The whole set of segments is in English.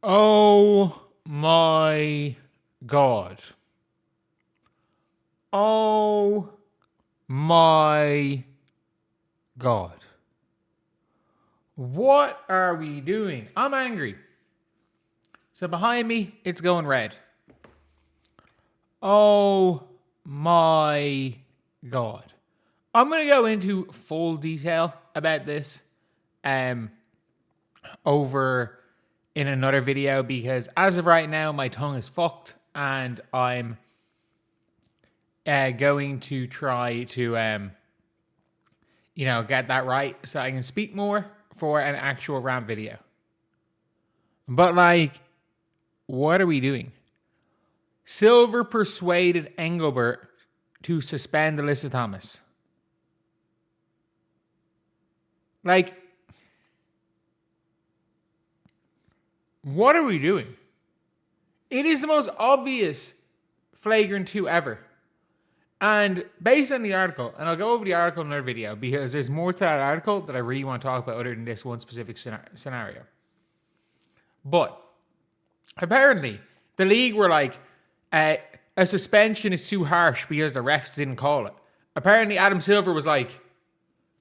Oh my God. Oh my God. What are we doing? I'm angry. So behind me, it's going red. Oh my God. I'm going to go into full detail about this over in another video because as of right now, my tongue is fucked and I'm going to try to, get that right so I can speak more for an actual rant video. But what are we doing? Silver persuaded Engelbert to suspend Alyssa Thomas. What are we doing? It is the most obvious flagrant 2 ever. And based on the article, and I'll go over the article in another video because there's more to that article that I really want to talk about other than this one specific scenario. But apparently, the league were like, a suspension is too harsh because the refs didn't call it. Apparently, Adam Silver was like,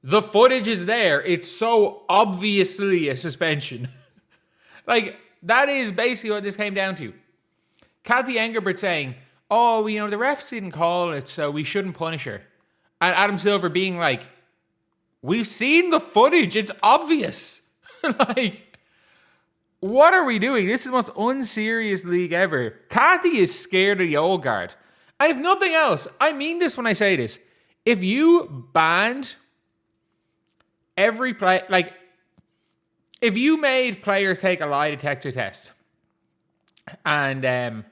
the footage is there. It's so obviously a suspension. That is basically what this came down to. Cathy Engelbert saying, oh, the refs didn't call it, so we shouldn't punish her. And Adam Silver being like, we've seen the footage. It's obvious. What are we doing? This is the most unserious league ever. Cathy is scared of the old guard. And if nothing else, I mean this when I say this. If you banned every play, if you made players take a lie detector test and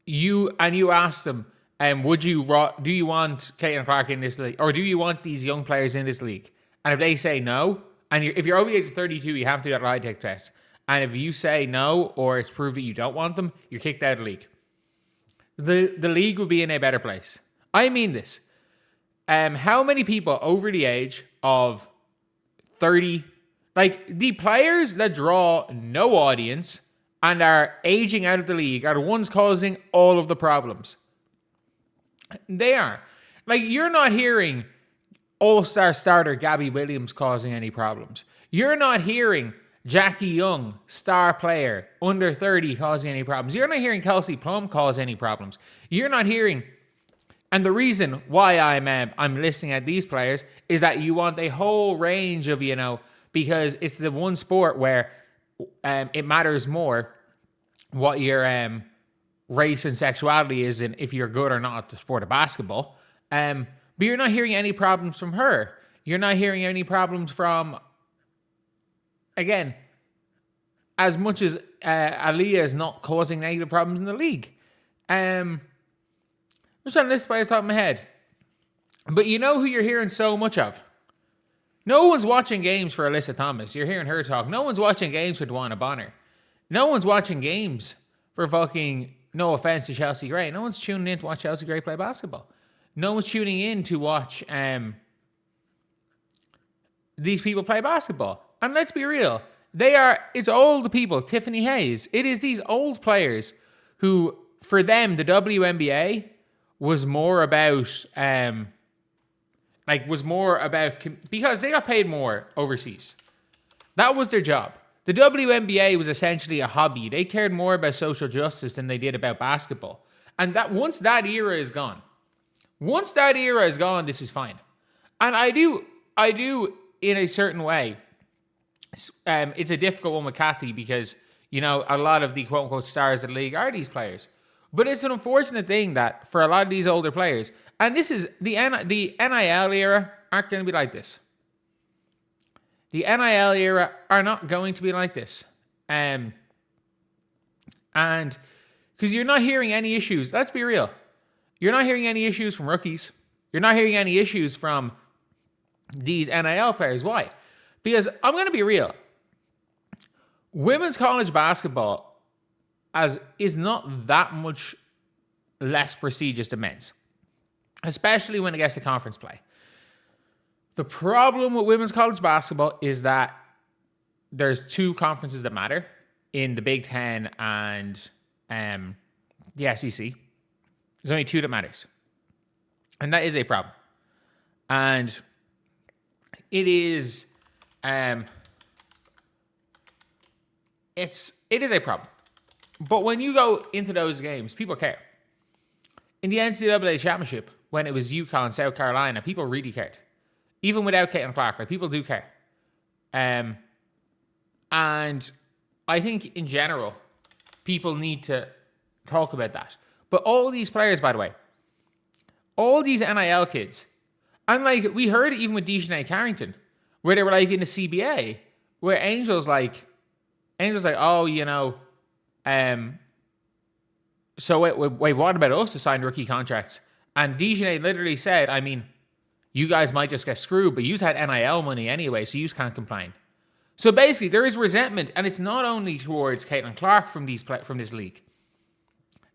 you asked them, do you want Caitlin Clark in this league, or do you want these young players in this league? And if they say no, and if you're over the age of 32, you have to do that lie detector test. And if you say no, or it's proved that you don't want them, you're kicked out of the league. The league will be in a better place. I mean this. How many people over the age of 30, the players that draw no audience and are aging out of the league are the ones causing all of the problems. They are. You're not hearing all-star starter Gabby Williams causing any problems. You're not hearing Jackie Young, star player, under 30, causing any problems. You're not hearing Kelsey Plum cause any problems. You're not hearing... And the reason why I'm listing at these players is that you want a whole range of, because it's the one sport where it matters more what your race and sexuality is and if you're good or not at the sport of basketball. But you're not hearing any problems from her. You're not hearing any problems from, again, as much as Aaliyah is not causing negative problems in the league. I'm just trying to list by the top of my head. But you know who you're hearing so much of? No one's watching games for Alyssa Thomas. You're hearing her talk. No one's watching games for Dwana Bonner. No one's watching games for fucking, no offense to Chelsea Gray. No one's tuning in to watch Chelsea Gray play basketball. No one's tuning in to watch these people play basketball. And let's be real. It's old people. Tiffany Hayes. It is these old players who, for them, the WNBA was more about, because they got paid more overseas. That was their job. The WNBA was essentially a hobby. They cared more about social justice than they did about basketball. And that once that era is gone, this is fine. And I do, in a certain way, it's a difficult one with Cathy because, a lot of the quote-unquote stars of the league are these players. But it's an unfortunate thing that for a lot of these older players, and this is the NIL era aren't going to be like this. The NIL era are not going to be like this. And because you're not hearing any issues, let's be real. You're not hearing any issues from rookies. You're not hearing any issues from these NIL players. Why? Because I'm going to be real. Women's college basketball is not that much less prestigious than men's, especially when it gets to conference play. The problem with women's college basketball is that there's two conferences that matter in the Big Ten and the SEC. There's only two that matters. And that is a problem. And it is it is a problem. But when you go into those games, people care. In the NCAA championship, when it was UConn, South Carolina, people really cared. Even without Caitlin Clark, like, people do care. And I think in general, people need to talk about that. But all these players, by the way, all these NIL kids, and like we heard it even with Dejanay Carrington, where they were like in the CBA, where Angel's like, oh, you know, so wait, what about us to sign rookie contracts? And Dejanay literally said, I mean, you guys might just get screwed, but you've had NIL money anyway, so you can't complain. So basically, there is resentment, and it's not only towards Caitlin Clark from this league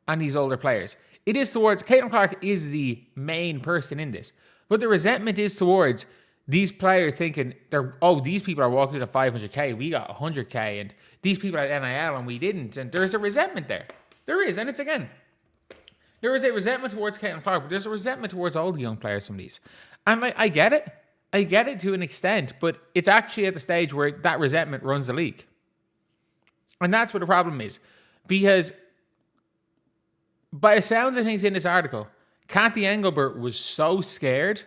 and these older players. It is towards Caitlin Clark is the main person in this, but the resentment is towards these players thinking these people are walking to 500K, we got 100K, and these people had NIL and we didn't, and there's a resentment there. There is, and it's again, there is a resentment towards Caitlin Clark, but there's a resentment towards all the young players from these, and I get it. I get it to an extent, but it's actually at the stage where that resentment runs the league. And that's what the problem is. Because by the sounds of things in this article, Cathy Engelbert was so scared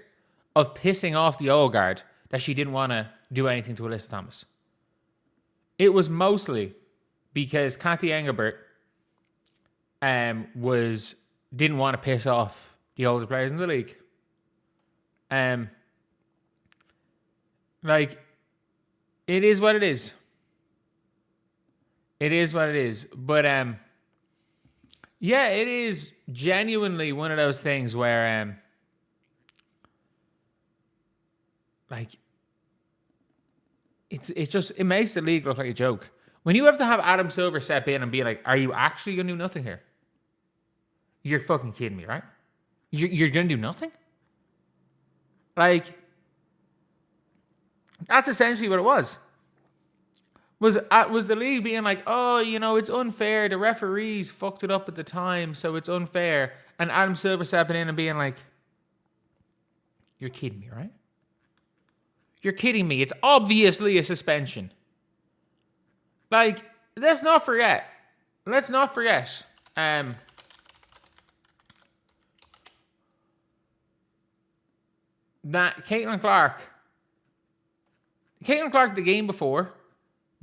of pissing off the old guard that she didn't want to do anything to Alyssa Thomas. It was mostly because Cathy Engelbert didn't want to piss off the older players in the league. Like, it is what it is. It is what it is. But, yeah, it is genuinely one of those things where, like, it makes the league look like a joke. When you have to have Adam Silver step in and be like, are you actually going to do nothing here? You're fucking kidding me, right? You're going to do nothing? Like, that's essentially what it was. Was the league being like, oh, you know, it's unfair. The referees fucked it up at the time, so it's unfair. And Adam Silver stepping in and being like, you're kidding me, right? You're kidding me. It's obviously a suspension. Like, let's not forget. That Caitlin Clark, the game before,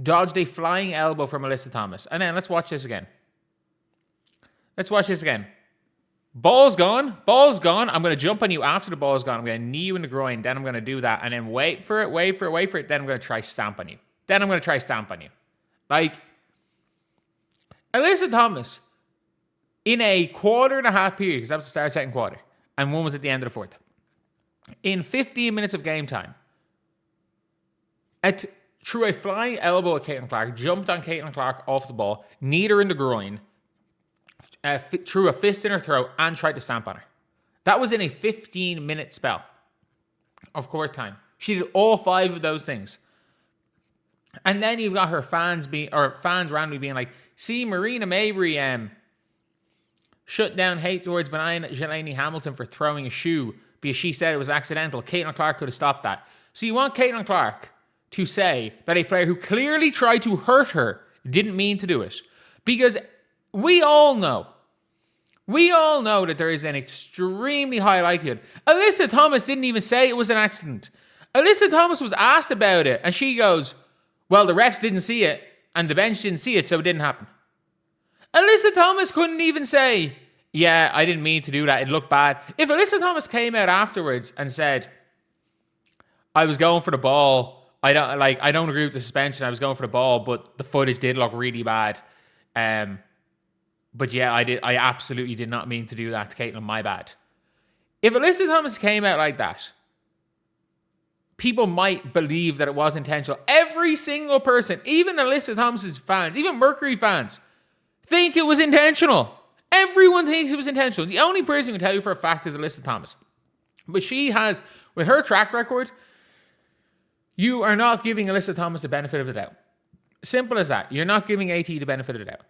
dodged a flying elbow from Alyssa Thomas. And then let's watch this again. Ball's gone. I'm going to jump on you after the ball's gone. I'm going to knee you in the groin. Then I'm going to do that. And then wait for it. Then I'm going to try stamp on you. Like, Alyssa Thomas, in a quarter and a half period, because that was the start of the second quarter, and one was at the end of the fourth, in 15 minutes of game time, threw a flying elbow at Caitlin Clark, jumped on Caitlin Clark off the ball, kneed her in the groin, threw a fist in her throat, and tried to stamp on her. That was in a 15-minute spell of court time. She did all 5 of those things. And then you've got her fans randomly being like, see, Marina Mabry shut down hate towards Jelani Hamilton for throwing a shoe because she said it was accidental. Caitlin Clark could have stopped that. So you want Caitlin Clark to say that a player who clearly tried to hurt her didn't mean to do it. Because we all know that there is an extremely high likelihood. Alyssa Thomas didn't even say it was an accident. Alyssa Thomas was asked about it, and she goes, well, the refs didn't see it, and the bench didn't see it, so it didn't happen. Alyssa Thomas couldn't even say, yeah, I didn't mean to do that, it looked bad. If Alyssa Thomas came out afterwards and said, I was going for the ball, I don't agree with the suspension, I was going for the ball, but the footage did look really bad. But yeah, I absolutely did not mean to do that to Caitlin, my bad. If Alyssa Thomas came out like that, people might believe that it was intentional. Every single person, even Alyssa Thomas's fans, even Mercury fans, think it was intentional. Everyone thinks it was intentional. The only person who can tell you for a fact is Alyssa Thomas. But she has, with her track record, you are not giving Alyssa Thomas the benefit of the doubt. Simple as that. You're not giving AT the benefit of the doubt.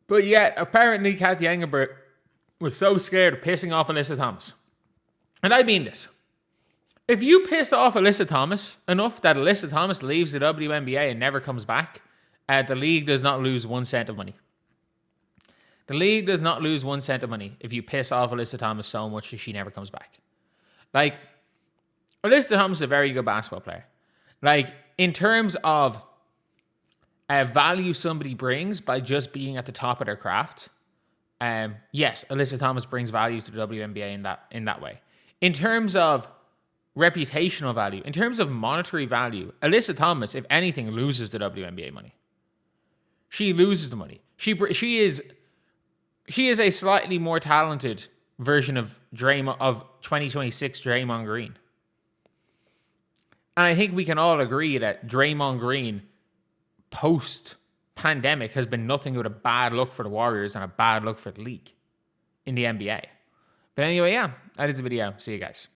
But yet, apparently, Cathy Engelbert was so scared of pissing off Alyssa Thomas. And I mean this. If you piss off Alyssa Thomas enough that Alyssa Thomas leaves the WNBA and never comes back, the league does not lose 1 cent of money. The league does not lose 1 cent of money if you piss off Alyssa Thomas so much that she never comes back. Like, Alyssa Thomas is a very good basketball player. Like, in terms of value somebody brings by just being at the top of their craft, yes, Alyssa Thomas brings value to the WNBA in that way. In terms of reputational value, in terms of monetary value, Alyssa Thomas, if anything, loses the WNBA money. She loses the money. She is a slightly more talented version of 2026 Draymond Green. And I think we can all agree that Draymond Green, post-pandemic, has been nothing but a bad look for the Warriors and a bad look for the league in the NBA. But anyway, yeah, that is the video. See you guys.